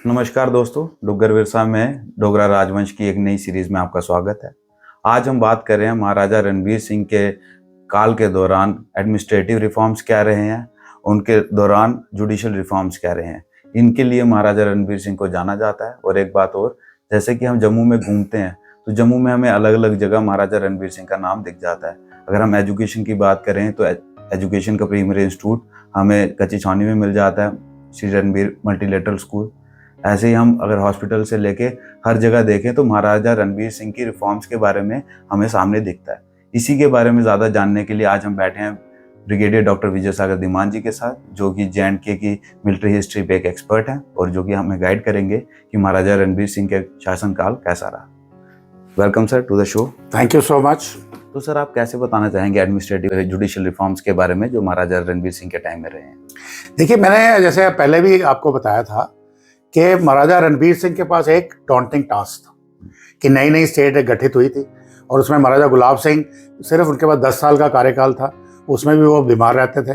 नमस्कार दोस्तों, डुग्गर विरसा में डोगरा राजवंश की एक नई सीरीज में आपका स्वागत है। आज हम बात कर रहे हैं महाराजा रणबीर सिंह के काल के दौरान एडमिनिस्ट्रेटिव रिफॉर्म्स क्या रहे हैं, उनके दौरान जुडिशल रिफॉर्म्स क्या रहे हैं। इनके लिए महाराजा रणबीर सिंह को जाना जाता है। और एक बात और, जैसे कि हम जम्मू में घूमते हैं तो जम्मू में हमें अलग अलग जगह महाराजा रणबीर सिंह का नाम दिख जाता है। अगर हम एजुकेशन की बात करें तो एजुकेशन का प्रीमियरी इंस्टीट्यूट हमें कच्ची छावनी में मिल जाता है, श्री रणबीर मल्टीलेटरल स्कूल। ऐसे ही हम अगर हॉस्पिटल से लेके हर जगह देखें तो महाराजा रणबीर सिंह की रिफॉर्म्स के बारे में हमें सामने दिखता है। इसी के बारे में ज़्यादा जानने के लिए आज हम बैठे हैं ब्रिगेडियर डॉक्टर विजय सागर धीमान जी के साथ, जो कि जे.एंड.के की मिलिट्री हिस्ट्री पे एक एक्सपर्ट हैं और जो कि हमें गाइड करेंगे कि महाराजा रणबीर सिंह के शासनकाल कैसा रहा। Welcome sir to the show. Thank you so much. तो सर, आप कैसे बताना चाहेंगे एडमिनिस्ट्रेटिव जुडिशियल रिफॉर्म्स के बारे में जो महाराजा रणबीर सिंह के टाइम में रहे हैं? देखिए, मैंने जैसे पहले भी आपको बताया था कि महाराजा रणबीर सिंह के पास एक डॉन्टिंग टास्क था कि नई नई स्टेट गठित हुई थी और उसमें महाराजा गुलाब सिंह सिर्फ उनके पास 10 साल का कार्यकाल था, उसमें भी वो बीमार रहते थे।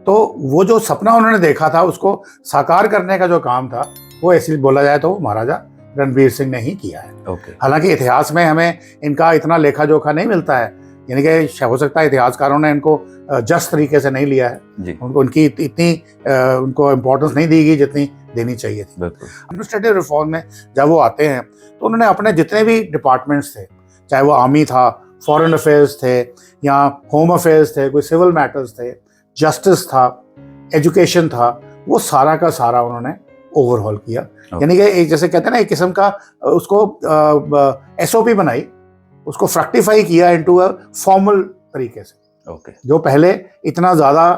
तो वो जो सपना उन्होंने देखा था उसको साकार करने का जो काम था वो ऐसे बोला जाए तो महाराजा रणबीर सिंह ने ही किया है। हालांकि इतिहास में हमें इनका इतना लेखा जोखा नहीं मिलता है, यानी कि हो सकता है इतिहासकारों ने इनको जस्ट तरीके से नहीं लिया है, उनको उनकी इतनी उनको इम्पोर्टेंस नहीं दी गई जितनी देनी चाहिए थी। एडमिनिस्ट्रेटिव रिफॉर्म में जब वो आते हैं तो उन्होंने अपने जितने भी डिपार्टमेंट्स थे, चाहे वो आर्मी था, फॉरेन अफेयर्स थे या होम अफेयर्स थे, कोई सिविल मैटर्स थे, जस्टिस था, एजुकेशन था, वो सारा का सारा उन्होंने ओवरहॉल किया। यानी कि एक जैसे कहते हैं ना, एक किस्म का उसको SOP बनाई, उसको फ्रैक्टिफाई किया इनटू अ फॉर्मल तरीके से, जो पहले इतना ज़्यादा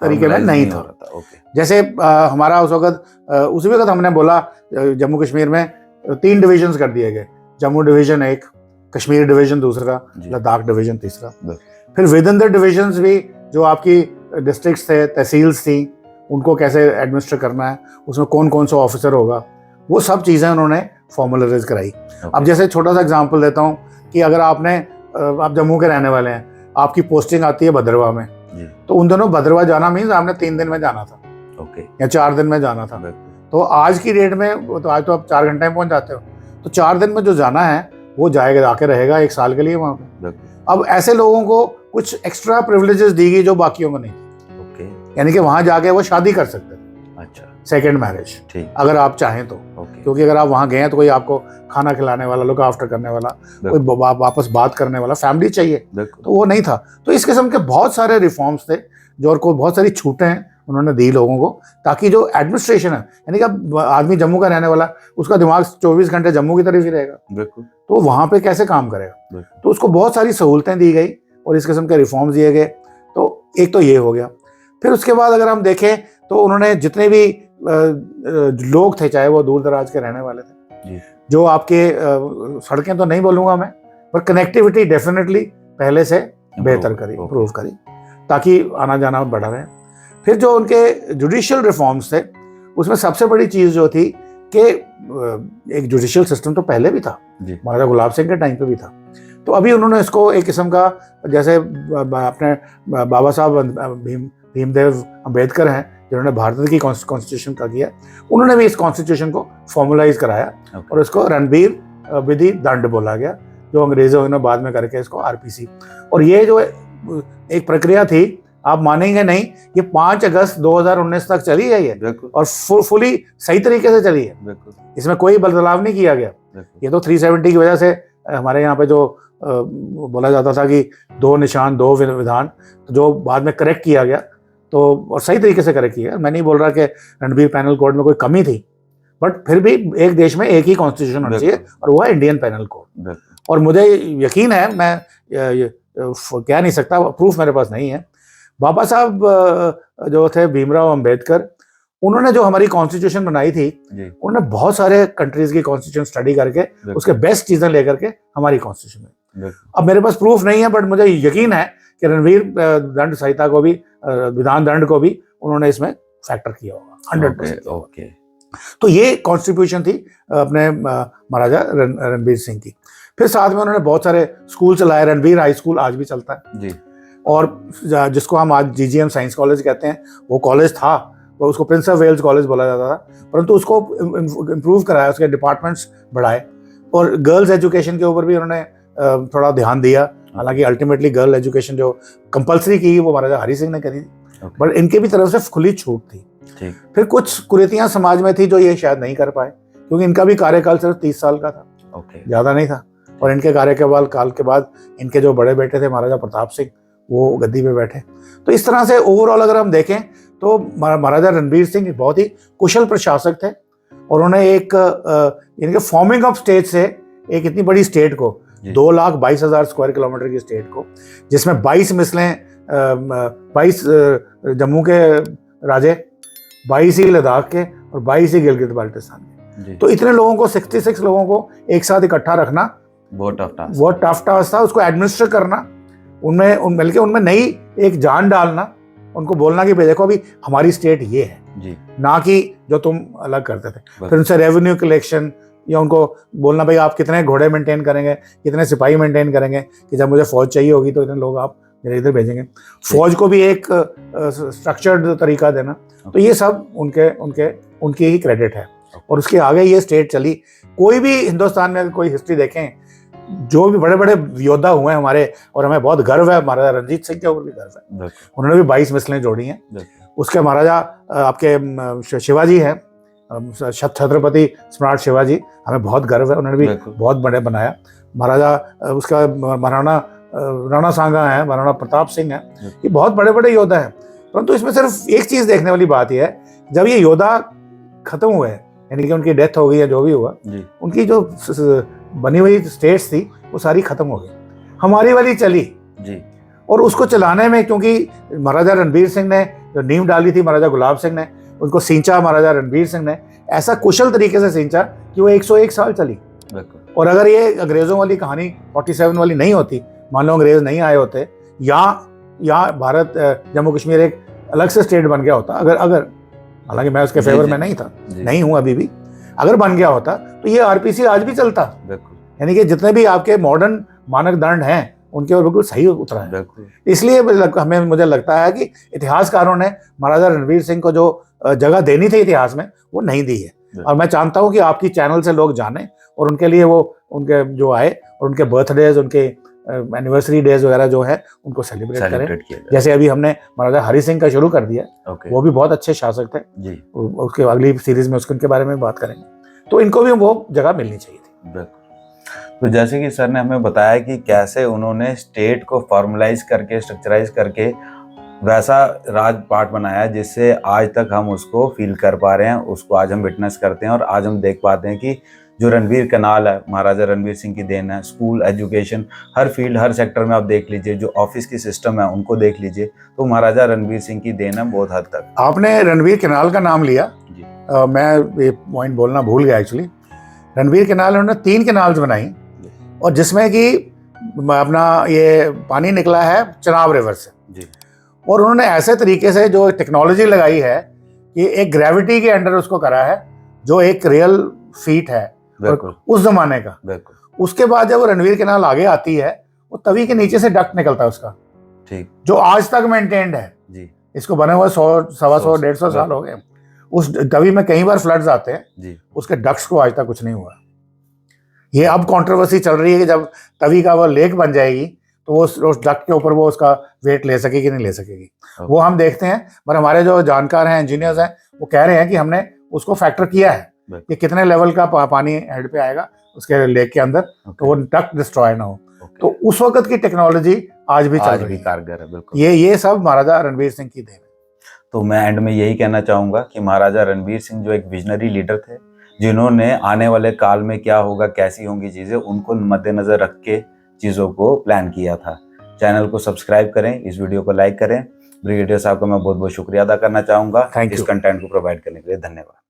तरीके में नहीं था। जैसे हमारा उसी वक्त हमने बोला जम्मू कश्मीर में 3 डिविजन्स कर दिए गए, जम्मू डिवीजन एक, कश्मीर डिवीजन दूसरा, लद्दाख डिवीजन तीसरा। फिर विद इन द डिविजन्स भी जो आपकी डिस्ट्रिक्ट्स थे, तहसील्स थी, उनको कैसे एडमिनिस्टर करना है, उसमें कौन कौन सा ऑफिसर होगा, वो सब चीज़ें उन्होंने फॉर्मलाइज कराई। अब जैसे छोटा सा एग्जांपल देता हूँ कि अगर आप जम्मू के रहने वाले हैं, आपकी पोस्टिंग आती है भद्रवा में, तो उन दोनों भद्रवा जाना मीन्स आपने 3 दिन में जाना था, या 4 दिन में जाना था। तो आज की डेट में तो आज तो आप 4 घंटे में पहुंच जाते हो, तो 4 दिन में जो जाना है वो जाएगा, आके रहेगा 1 साल के लिए वहाँ पे। अब ऐसे लोगों को कुछ एक्स्ट्रा प्रिविलेजेस दी गई जो बाकियों को नहीं थी। यानी कि वहाँ जाके वो शादी कर सकते थे, अच्छा, सेकेंड मैरिज, अगर आप चाहें तो। क्योंकि अगर आप वहाँ गए हैं तो कोई आपको खाना खिलाने वाला, लुक आफ्टर करने वाला, कोई वापस बात करने वाला फैमिली चाहिए, तो वो नहीं था। तो इस किस्म के बहुत सारे रिफॉर्म्स थे जो, और को बहुत सारी छूटें उन्होंने दी लोगों को, ताकि जो एडमिनिस्ट्रेशन है, यानी कि अब आदमी जम्मू का रहने वाला, उसका दिमाग 24 घंटे जम्मू की तरफ ही रहेगा, तो वहाँ पे कैसे काम करेगा। तो उसको बहुत सारी सहूलतें दी गई और इस किस्म के रिफॉर्म्स दिए गए। तो एक तो ये हो गया। फिर उसके बाद अगर हम देखें तो उन्होंने जितने भी लोग थे, चाहे वो दूर दराज के रहने वाले थे, जो आपके सड़कें तो नहीं बोलूँगा मैं, पर कनेक्टिविटी डेफिनेटली पहले से बेहतर करी, इम्प्रूव करी, ताकि आना जाना बढ़ा रहे। फिर जो उनके जुडिशियल रिफॉर्म्स थे, उसमें सबसे बड़ी चीज़ जो थी कि एक जुडिशियल सिस्टम तो पहले भी था, महाराजा गुलाब सिंह के टाइम पे भी था। तो अभी उन्होंने इसको एक किस्म का, जैसे अपने बाबा साहब भीमदेव अम्बेडकर हैं जिन्होंने भारत की कॉन्स्टिट्यूशन का किया, उन्होंने भी इस कॉन्स्टिट्यूशन को फॉर्मुलाइज कराया और इसको रणबीर विधि दंड बोला गया, जो अंग्रेजों ने बाद में करके इसको RPC। और ये जो एक प्रक्रिया थी, आप मानेंगे नहीं, ये 5 अगस्त 2019 तक चली है ये, और फुली सही तरीके से चली है, इसमें कोई बदलाव नहीं किया गया। ये तो 370 की वजह से हमारे यहाँ पे जो बोला जाता था कि 2 निशान 2 विधान, जो बाद में करेक्ट किया गया, तो और सही तरीके से करेक्ट किया। मैं नहीं बोल रहा कि रणबीर पैनल कोड में कोई कमी थी, बट फिर भी एक देश में एक ही कॉन्स्टिट्यूशन होना चाहिए और वो है इंडियन पैनल कोड। और मुझे यकीन है, मैं कह नहीं सकता, प्रूफ मेरे पास नहीं है, बाबा साहब जो थे भीमराव अंबेडकर, उन्होंने जो हमारी कॉन्स्टिट्यूशन बनाई थी, उन्होंने बहुत सारे कंट्रीज की कॉन्स्टिट्यूशन स्टडी करके उसके बेस्ट चीजें लेकर के हमारी कॉन्स्टिट्यूशन में। अब मेरे पास प्रूफ नहीं है, बट मुझे यकीन है कि रणवीर दंड संहिता को भी, विधान दंड को भी उन्होंने इसमें फैक्टर किया होगा 100%। तो ये कॉन्स्टिट्यूशन थी अपने महाराजा रणबीर सिंह की। फिर साथ में उन्होंने बहुत सारे स्कूल चलाए, रणबीर हाई स्कूल आज भी चलता है जी, और जिसको हम आज GGM साइंस कॉलेज कहते हैं, वो कॉलेज था, उसको प्रिंस ऑफ वेल्स कॉलेज बोला जाता था, परंतु उसको इम्प्रूव कराया, उसके डिपार्टमेंट्स बढ़ाए और गर्ल्स एजुकेशन के ऊपर भी उन्होंने थोड़ा ध्यान दिया। हालांकि अल्टीमेटली गर्ल एजुकेशन जो कंपलसरी की वो महाराजा हरि सिंह ने करी थी, बट इनके भी तरफ से खुली छूट थी। फिर कुछ कुरीतियां समाज में थी जो ये शायद नहीं कर पाए, क्योंकि इनका भी कार्यकाल सिर्फ 30 साल का था, ज़्यादा नहीं था। और इनके कार्यकाल के बाद इनके जो बड़े बेटे थे महाराजा प्रताप सिंह, वो गद्दी पे बैठे। तो इस तरह से ओवरऑल अगर हम देखें तो महाराजा रणबीर सिंह बहुत ही कुशल प्रशासक थे और उन्होंने एक इनके फॉर्मिंग ऑफ स्टेट से एक इतनी बड़ी स्टेट को, 2,22,000 स्क्वायर किलोमीटर की स्टेट को, जिसमें 22 मिसलें, 22 जम्मू के राजे, 22 ही लद्दाख के और 22 ही गिलगित बाल्टिस्तान के। तो इतने लोगों को, 66 लोगों को एक साथ इकट्ठा रखना बहुत टफ टास्क था। उसको एडमिनिस्टर करना, उनमें बल्कि उनमें नई एक जान डालना, उनको बोलना कि भाई देखो अभी हमारी स्टेट ये है जी, ना कि जो तुम अलग करते थे। फिर उनसे रेवेन्यू कलेक्शन, या उनको बोलना भाई आप कितने घोड़े मेंटेन करेंगे, कितने सिपाही मेंटेन करेंगे, कि जब मुझे फौज चाहिए होगी तो इतने लोग आप इधर भेजेंगे। फौज को भी एक स्ट्रक्चर्ड तरीका देना। तो ये सब उनकी ही क्रेडिट है और उसके आगे ये स्टेट चली। कोई भी हिंदुस्तान में कोई हिस्ट्री देखें, जो भी बड़े बड़े योद्धा हुए हैं हमारे, और हमें बहुत गर्व है, महाराजा रणजीत सिंह के ऊपर भी गर्व है, उन्होंने भी 22 मिसलें जोड़ी हैं। उसके महाराजा आपके शिवाजी हैं, छत्रपति सम्राट शिवाजी, हमें बहुत गर्व है, उन्होंने भी बहुत बड़े बनाया। महाराजा उसका महाराणा राणा सांगा है, महाराणा प्रताप सिंह है, ये बहुत बड़े बड़े योद्धा हैं। परंतु इसमें सिर्फ एक चीज़ देखने वाली बात यह है, जब ये योद्धा खत्म हुए, यानी कि उनकी डेथ हो गई या जो भी हुआ, उनकी जो बनी हुई स्टेट्स थी वो सारी खत्म हो गई, हमारी वाली चली जी। और उसको चलाने में, क्योंकि महाराजा रणबीर सिंह ने जो नींव डाली थी, महाराजा गुलाब सिंह ने उनको सींचा, महाराजा रणबीर सिंह ने ऐसा कुशल तरीके से सींचा कि वो 101 साल चली। और अगर ये अंग्रेजों वाली कहानी 47 वाली नहीं होती, मान लो अंग्रेज नहीं आए होते, या भारत जम्मू कश्मीर एक अलग से स्टेट बन गया होता, अगर हालांकि मैं उसके फेवर में नहीं था, नहीं हूं अभी भी, अगर बन गया होता तो ये आरपीसी आज भी चलता। यानी कि जितने भी आपके मॉडर्न मानक दंड हैं उनके ऊपर बिल्कुल सही उतरा है। इसलिए मुझे लगता है कि इतिहासकारों ने महाराजा रणबीर सिंह को जो जगह देनी थी इतिहास में वो नहीं दी है। और मैं चाहता हूं कि आपकी चैनल से लोग जाने और उनके लिए वो उनके जो आए और उनके बर्थडेज, उनके एनिवर्सरी डेज वगैरह जो है उनको सेलिब्रेट करें। जैसे अभी हमने महाराजा हरि सिंह का शुरू कर दिया, वो भी बहुत अच्छे शासक थे जी। उसके अगली सीरीज में उनके बारे में बात करेंगे, तो इनको भी वो जगह मिलनी चाहिए थी। तो जैसे कि सर ने हमें बताया कि कैसे उन्होंने स्टेट को फॉर्मलाइज करके, स्ट्रक्चराइज करके वैसा राजपाट बनाया जिससे आज तक हम उसको फील कर पा रहे हैं, उसको आज हम विटनेस करते हैं। और आज हम देख पाते हैं कि जो रणवीर कैनाल है महाराजा रणबीर सिंह की देन है। स्कूल, एजुकेशन, हर फील्ड, हर सेक्टर में आप देख लीजिए, जो ऑफिस की सिस्टम है उनको देख लीजिए, तो महाराजा रणबीर सिंह की देन है बहुत हद तक। आपने रणवीर कैनाल का नाम लिया जी। मैं ये पॉइंट बोलना भूल गया एक्चुअली। रणवीर कैनाल उन्होंने 3 कैनाल्स बनाई, और जिसमें कि अपना ये पानी निकला है चिनाब रिवर से जी। और उन्होंने ऐसे तरीके से जो टेक्नोलॉजी लगाई है कि एक ग्रेविटी के अंडर उसको करा है, जो एक रियल फीट है उस जमाने का। उसके बाद जब वो रणवीर कैनाल आगे आती है, वो तवी के नीचे से डक्ट निकलता है उसका, ठीक, जो आज तक मेंटेन्ड है जी। इसको बने हुए 100, 125, 150 साल हो गए। उस तवी में कई बार फ्लड्स आते हैं जी। उसके डक्ट्स को आज तक कुछ नहीं हुआ। ये अब कंट्रोवर्सी चल रही है कि जब तवी का वो लेक बन जाएगी तो वो उस डक्ट के ऊपर वो उसका वेट ले सकेगी नहीं ले सकेगी, वो हम देखते हैं। पर हमारे जो जानकार हैं, इंजीनियर्स हैं, वो कह रहे हैं कि हमने उसको फैक्टर किया है कि कितने लेवल का पानी हेड पे आएगा उसके लेक के अंदर, तो वो डक्ट डिस्ट्रॉय ना हो। तो उस वक्त की टेक्नोलॉजी आज भी चल रही है, कारगर है बिल्कुल। ये सब महाराजा रणबीर सिंह की देन है। तो मैं एंड में यही कहना चाहूंगा कि महाराजा रणबीर सिंह जो एक विजनरी लीडर थे, जिन्होंने आने वाले काल में क्या होगा, कैसी होंगी चीजें, उनको मद्देनजर रख के चीजों को प्लान किया था। चैनल को सब्सक्राइब करें, इस वीडियो को लाइक करें। ब्रिगेडियर साहब का मैं बहुत बहुत शुक्रिया अदा करना चाहूंगा इस कंटेंट को प्रोवाइड करने के लिए। धन्यवाद।